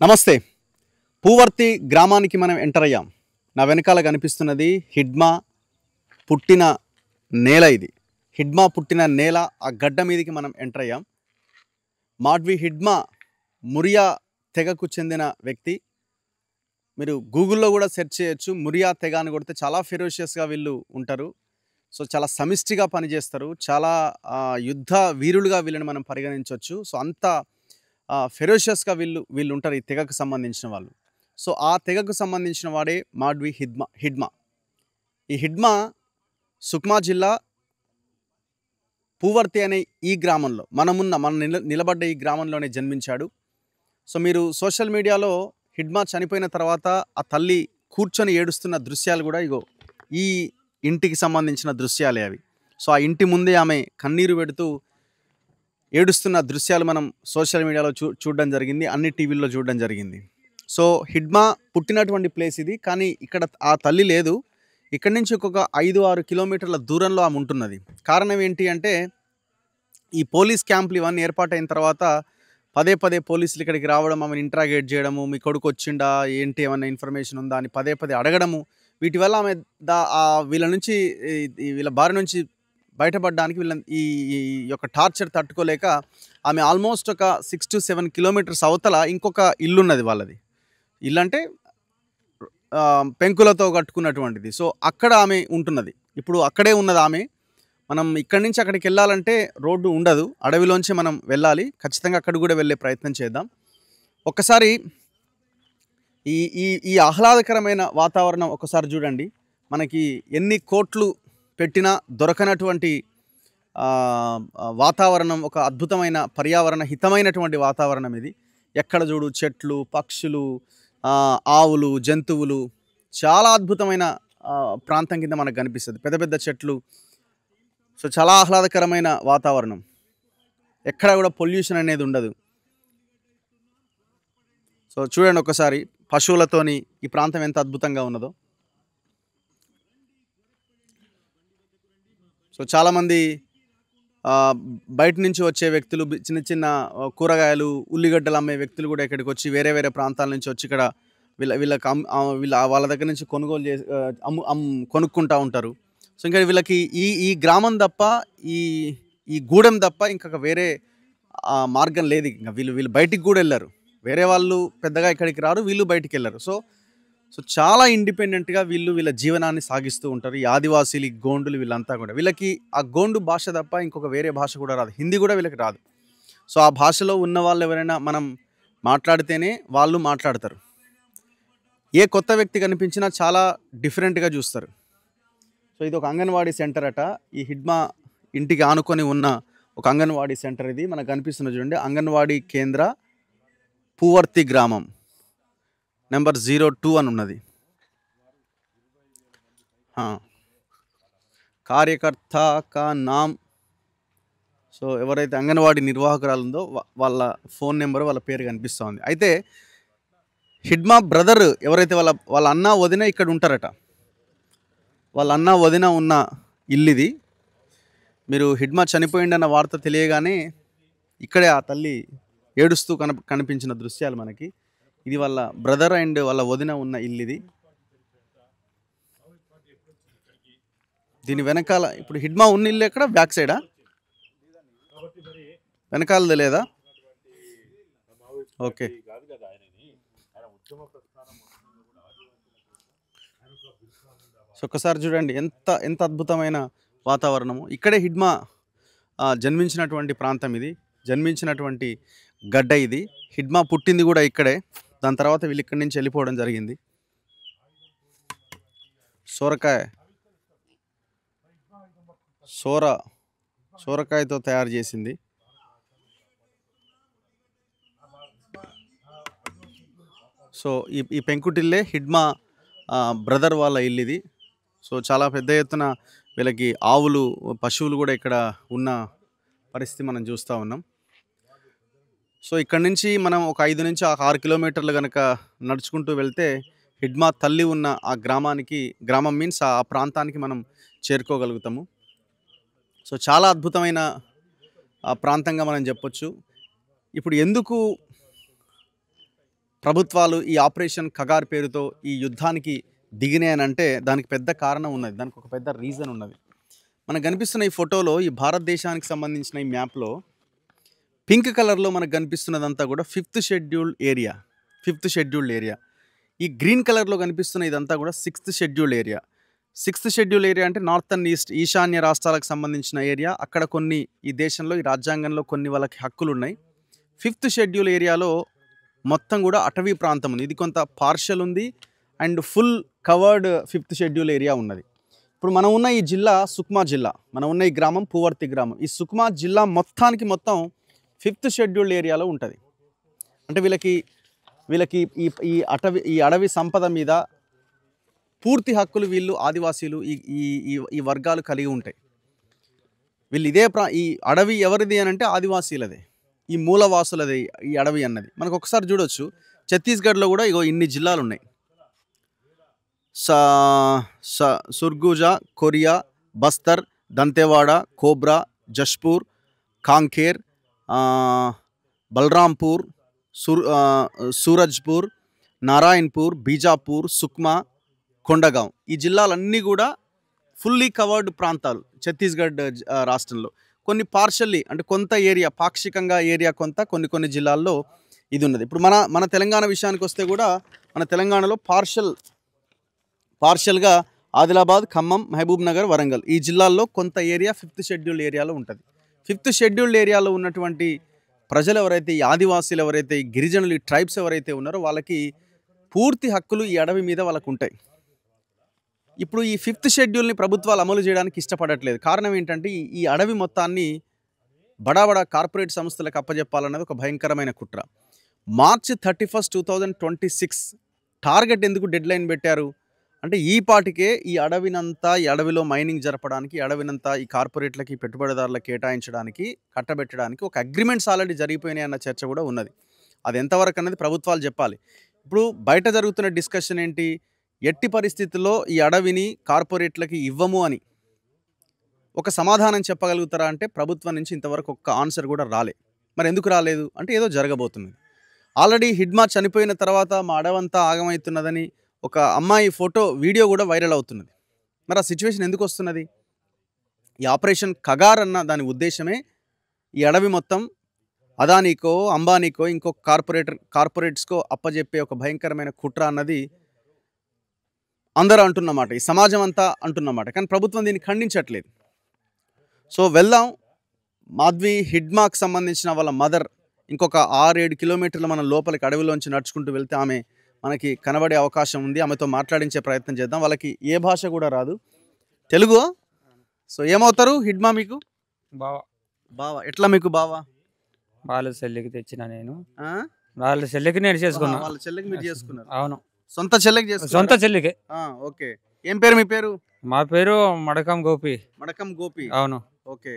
నమస్తే. పూవర్తి గ్రామానికి మనం ఎంటర్ అయ్యాం. నా వెనకాల కనిపిస్తున్నది హిడ్మా పుట్టిన నేల ఇది. హిడ్మా పుట్టిన నేల, ఆ గడ్డ మీదకి మనం ఎంటర్ అయ్యాం. మాడ్వి హిడ్మా మురియా తెగకు చెందిన వ్యక్తి. మీరు గూగుల్లో కూడా సెర్చ్ చేయొచ్చు. మురియా తెగ అని కొడితే చాలా ఫెరోషియస్‌గా వీళ్ళు ఉంటారు. సో, చాలా సమిష్టిగా పనిచేస్తారు. చాలా యుద్ధ వీరులుగా వీళ్ళని మనం పరిగణించొచ్చు. సో, అంత ఫెరోషియస్‌గా వీళ్ళుంటారు ఈ తెగకు సంబంధించిన వాళ్ళు. సో, ఆ తెగకు సంబంధించిన వాడే మాడ్వి హిడ్మా. ఈ హిడ్మా సుక్మా జిల్లా పూవర్తి అనే ఈ గ్రామంలో మనం నిలబడ్డ ఈ గ్రామంలోనే జన్మించాడు. సో, మీరు సోషల్ మీడియాలో హిడ్మా చనిపోయిన తర్వాత ఆ తల్లి కూర్చొని ఏడుస్తున్న దృశ్యాలు కూడా ఇగో ఈ ఇంటికి సంబంధించిన దృశ్యాలే అవి. సో, ఆ ఇంటి ముందే ఆమె కన్నీరు పెడుతూ ఏడుస్తున్న దృశ్యాలు మనం సోషల్ మీడియాలో చూడడం జరిగింది. అన్ని టీవీల్లో చూడడం జరిగింది. సో, హిడ్మా పుట్టినటువంటి ప్లేస్ ఇది. కానీ ఇక్కడ ఆ తల్లి లేదు. ఇక్కడి నుంచి ఒక 5-6 కిలోమీటర్ల దూరంలో ఆమె ఉంటున్నది. కారణం ఏంటి అంటే, ఈ పోలీస్ క్యాంపులు ఇవన్నీ ఏర్పాటైన తర్వాత పదే పదే పోలీసులు ఇక్కడికి రావడం, ఆమెను ఇంట్రాగేట్ చేయడము, మీ కొడుకు వచ్చిండా, ఏంటి, ఏమన్నా ఇన్ఫర్మేషన్ ఉందా అని పదే పదే అడగడము. వీటి వల్ల ఆమె వీళ్ళ నుంచి వీళ్ళ బారి నుంచి బయటపడడానికి ఈ ఈ యొక్క టార్చర్ తట్టుకోలేక ఆమె ఆల్మోస్ట్ ఒక 6-7 కిలోమీటర్స్ అవతల ఇంకొక ఇల్లున్నది వాళ్ళది. ఇల్లు అంటే పెంకులతో కట్టుకున్నటువంటిది. సో, అక్కడ ఆమె ఉంటున్నది. ఇప్పుడు అక్కడే ఉన్నది ఆమె. మనం ఇక్కడి నుంచి అక్కడికి వెళ్ళాలంటే రోడ్డు ఉండదు. అడవిలోంచి మనం వెళ్ళాలి. ఖచ్చితంగా అక్కడికి కూడా వెళ్ళే ప్రయత్నం చేద్దాం. ఒక్కసారి ఈ ఈ ఈ ఆహ్లాదకరమైన వాతావరణం ఒకసారి చూడండి. మనకి ఎన్ని కోట్లు పెట్టినా దొరకనటువంటి వాతావరణం, ఒక అద్భుతమైన పర్యావరణ హితమైనటువంటి వాతావరణం ఇది. ఎక్కడ చూడు చెట్లు, పక్షులు, ఆవులు, జంతువులు, చాలా అద్భుతమైన ప్రాంతం కింద మనకు కనిపిస్తుంది. పెద్ద పెద్ద చెట్లు. సో, చాలా ఆహ్లాదకరమైన వాతావరణం. ఎక్కడ కూడా పొల్యూషన్ అనేది ఉండదు. సో, చూడండి ఒకసారి పశువులతోని ఈ ప్రాంతం ఎంత అద్భుతంగా ఉన్నదో. సో, చాలామంది బయట నుంచి వచ్చే వ్యక్తులు, చిన్న చిన్న కూరగాయలు, ఉల్లిగడ్డలు అమ్మే వ్యక్తులు కూడా ఇక్కడికి వచ్చి వేరే వేరే ప్రాంతాల నుంచి వచ్చి ఇక్కడ వీళ్ళకి వాళ్ళ దగ్గర నుంచి కొనుగోలు చేసి కొనుక్కుంటూ ఉంటారు. సో, ఇంకా వీళ్ళకి ఈ గ్రామం తప్ప, ఈ ఈ గూడెం తప్ప ఇంకొక వేరే మార్గం లేదు. ఇంకా వీళ్ళు బయటికి కూడా వెళ్ళరు. వేరే వాళ్ళు పెద్దగా ఇక్కడికి రారు, వీళ్ళు బయటికి వెళ్ళరు. సో, చాలా ఇండిపెండెంట్గా వీళ్ళ జీవనాన్ని సాగిస్తూ ఉంటారు. ఈ ఆదివాసీలు, ఈ గోండులు, వీళ్ళంతా కూడా. వీళ్ళకి ఆ గోండు భాష తప్ప ఇంకొక వేరే భాష కూడా రాదు. హిందీ కూడా వీళ్ళకి రాదు. సో, ఆ భాషలో ఉన్న వాళ్ళు ఎవరైనా మనం మాట్లాడితేనే వాళ్ళు మాట్లాడతారు. ఏ కొత్త వ్యక్తి కనిపించినా చాలా డిఫరెంట్గా చూస్తారు. సో, ఇది ఒక అంగన్వాడీ సెంటర్ అట. ఈ హిడ్మా ఇంటికి ఆనుకొని ఉన్న ఒక అంగన్వాడీ సెంటర్ ఇది. మనకు కనిపిస్తున్న చూడండి, అంగన్వాడీ కేంద్ర పూవర్తి గ్రామం నెంబర్ 02 అని ఉన్నది. కార్యకర్త కా నామ్. సో, ఎవరైతే అంగన్వాడీ నిర్వాహకురాలు ఉందో వాళ్ళ ఫోన్ నెంబరు, వాళ్ళ పేరు కనిపిస్తుంది. అయితే హిడ్మా బ్రదర్ ఎవరైతే వాళ్ళ అన్న వదిన ఇక్కడ ఉంటారట. వాళ్ళ అన్న వదిన ఉన్న ఇల్లుది. మీరు హిడ్మా చనిపోయిందన్న వార్త తెలియగానే ఇక్కడే ఆ తల్లి ఏడుస్తూ కనిపించిన దృశ్యాలు మనకి. ఇది వాళ్ళ బ్రదర్ అండ్ వాళ్ళ వదిన ఉన్న ఇల్లు ఇది. దీని వెనకాల ఇప్పుడు హిడ్మా ఉన్న ఇల్లు ఎక్కడ? బ్యాక్ సైడా? వెనకాలది లేదా? ఓకే. సో, ఒక్కసారి చూడండి ఎంత అద్భుతమైన వాతావరణము. ఇక్కడే హిడ్మా జన్మించినటువంటి ప్రాంతం ఇది. జన్మించినటువంటి గడ్డ ఇది. హిడ్మా పుట్టింది కూడా ఇక్కడే. దాని తర్వాత వీళ్ళు ఇక్కడి నుంచి వెళ్ళిపోవడం జరిగింది. సోరకాయతో తయారు చేసింది. సో, ఈ పెంకుటిల్లే హిడ్మా బ్రదర్ వాళ్ళ ఇల్లు ఇది. సో, చాలా పెద్ద ఎత్తున వీళ్ళకి ఆవులు, పశువులు కూడా ఇక్కడ ఉన్న పరిస్థితి మనం చూస్తూ ఉన్నాం. సో, ఇక్కడ నుంచి మనం ఒక 5-6 కిలోమీటర్లు కనుక నడుచుకుంటూ వెళ్తే హిడ్మా తల్లి ఉన్న ఆ గ్రామం మీన్స్ ఆ ప్రాంతానికి మనం చేరుకోగలుగుతాము. సో, చాలా అద్భుతమైన ప్రాంతంగా మనం చెప్పొచ్చు. ఇప్పుడు ఎందుకు ప్రభుత్వాలు ఈ ఆపరేషన్ కగార్ పేరుతో ఈ యుద్ధానికి దిగినాయనంటే దానికి పెద్ద కారణం ఉన్నది. దానికి ఒక పెద్ద రీజన్ ఉన్నది. మనకు కనిపిస్తున్న ఈ ఫోటోలో ఈ భారతదేశానికి సంబంధించిన ఈ మ్యాప్లో పింక్ కలర్లో మనకు కనిపిస్తున్నదంతా కూడా ఫిఫ్త్ షెడ్యూల్డ్ ఏరియా. ఈ గ్రీన్ కలర్లో కనిపిస్తున్న ఇదంతా కూడా సిక్స్త్ షెడ్యూల్డ్ ఏరియా అంటే నార్త్ అండ్ ఈస్ట్ ఈశాన్య రాష్ట్రాలకు సంబంధించిన ఏరియా. అక్కడ కొన్ని ఈ దేశంలో ఈ రాజ్యాంగంలో కొన్ని వాళ్ళకి హక్కులు ఉన్నాయి. ఫిఫ్త్ షెడ్యూల్ ఏరియాలో మొత్తం కూడా అటవీ ప్రాంతం ఉంది. ఇది కొంత పార్షల్ ఉంది and full covered fifth schedule area ఉన్నది. ఇప్పుడు మనం ఉన్న ఈ జిల్లా సుక్మా జిల్లా, మనం ఉన్న ఈ గ్రామం పూవర్తి గ్రామం. ఈ సుక్మా జిల్లా మొత్తం ఫిఫ్త్ షెడ్యూల్డ్ ఏరియాలో ఉంటుంది. అంటే వీళ్ళకి ఈ అడవి సంపద మీద పూర్తి హక్కులు వీళ్ళు ఆదివాసీలు ఈ వర్గాలు కలిగి ఉంటాయి. వీళ్ళు ఈ అడవి ఎవరిది అని అంటే ఆదివాసీలదే, ఈ మూలవాసులదే ఈ అడవి అన్నది. మనకు ఒకసారి చూడొచ్చు, ఛత్తీస్గఢ్లో కూడా ఇన్ని జిల్లాలు ఉన్నాయి. సుర్గుజా, కొరియా, బస్తర్, దంతెవాడ, కోబ్రా, జష్పూర్, కాంకేర్, బలరాంపూర్, సూరజ్పూర్, నారాయణపూర్, బీజాపూర్, సుక్మా, కొండగాం. ఈ జిల్లాలన్నీ కూడా ఫుల్లీ కవర్డ్ ప్రాంతాలు ఛత్తీస్గఢ్ రాష్ట్రంలో. కొన్ని పార్షల్లీ అంటే కొంత ఏరియా, పాక్షికంగా ఏరియా కొంత కొన్ని జిల్లాల్లో ఇది ఉన్నది. ఇప్పుడు మన తెలంగాణ విషయానికి వస్తే కూడా మన తెలంగాణలో పార్షల్గా ఆదిలాబాద్, ఖమ్మం, మహబూబ్ నగర్, వరంగల్ ఈ జిల్లాల్లో కొంత ఏరియా ఫిఫ్త్ షెడ్యూల్డ్ ఏరియాలో ఉంటుంది. ఫిఫ్త్ షెడ్యూల్డ్ ఏరియాలో ఉన్నటువంటి ప్రజలు ఎవరైతే, ఈ ఆదివాసీలు ఎవరైతే, ఈ గిరిజనులు, ఈ ట్రైబ్స్ ఎవరైతే ఉన్నారో వాళ్ళకి పూర్తి హక్కులు ఈ అడవి మీద వాళ్ళకు ఉంటాయి. ఇప్పుడు ఈ ఫిఫ్త్ షెడ్యూల్ని ప్రభుత్వాలు అమలు చేయడానికి ఇష్టపడట్లేదు. కారణం ఏంటంటే ఈ అడవి మొత్తాన్ని బడా కార్పొరేట్ సంస్థలకు అప్పజెప్పాలన్నది ఒక భయంకరమైన కుట్ర. మార్చి 31, 2026 టార్గెట్ ఎందుకు డెడ్ లైన్ పెట్టారు అంటే ఈ పాటికే ఈ అడవిలో మైనింగ్ జరపడానికి, ఈ అడవినంతా ఈ కార్పొరేట్లకి, పెట్టుబడిదారులకు కేటాయించడానికి, కట్టబెట్టడానికి ఒక అగ్రిమెంట్స్ ఆల్రెడీ జరిగిపోయినాయి అన్న చర్చ కూడా ఉన్నది. అది ఎంతవరకు అన్నది ప్రభుత్వాలు చెప్పాలి. ఇప్పుడు బయట జరుగుతున్న డిస్కషన్ ఏంటి, ఎట్టి పరిస్థితుల్లో ఈ అడవిని కార్పొరేట్లకి ఇవ్వము అని ఒక సమాధానం చెప్పగలుగుతారా అంటే ప్రభుత్వం నుంచి ఇంతవరకు ఒక్క ఆన్సర్ కూడా రాలే. మరి ఎందుకు రాలేదు అంటే ఏదో జరగబోతుంది. ఆల్రెడీ హిడ్మా చనిపోయిన తర్వాత మా అడవంతా ఆగమవుతున్నదని ఒక అమ్మాయి వీడియో కూడా వైరల్ అవుతున్నది. మరి ఆ సిచ్యువేషన్ ఎందుకు వస్తున్నది? ఈ ఆపరేషన్ కగార్ అన్న దాని ఉద్దేశమే ఈ అడవి మొత్తం అదానీకో, అంబానీకో, ఇంకో కార్పొరేట్స్కో అప్పజెప్పే ఒక భయంకరమైన కుట్ర అన్నది అందరూ అంటున్నమాట, ఈ సమాజం అంతా అంటున్నమాట. కానీ ప్రభుత్వం దీన్ని ఖండించట్లేదు. సో వెళ్దాం, మాధవి హిడ్మాకి సంబంధించిన వాళ్ళ మదర్ ఇంకొక 6-7 కిలోమీటర్లు మనం లోపలికి అడవిలోంచి నడుచుకుంటూ వెళ్తే ఆమె మనకి కనబడే అవకాశం ఉంది. ఆమెతో మాట్లాడించే ప్రయత్నం చేద్దాం. వాళ్ళకి ఏ భాష కూడా రాదు, తెలుగు. సో ఏమవుతారు హిడ్మా మీకు? బావా. ఎట్లా మీకు బావా? వాళ్ళ చెల్లికి తెచ్చిన నేను, వాళ్ళ చెల్లికి నేను చేసుకున్నా. వాళ్ళ చెల్లికి మీరు చేసుకున్నారు? అవును, సొంత చెల్లికి చేసుకున్నారు? సొంత చెల్లికి. ఓకే. ఏం పేరు మీ పేరు? మా పేరు మడకం గోపి. మడకం గోపి. అవును. ఓకే.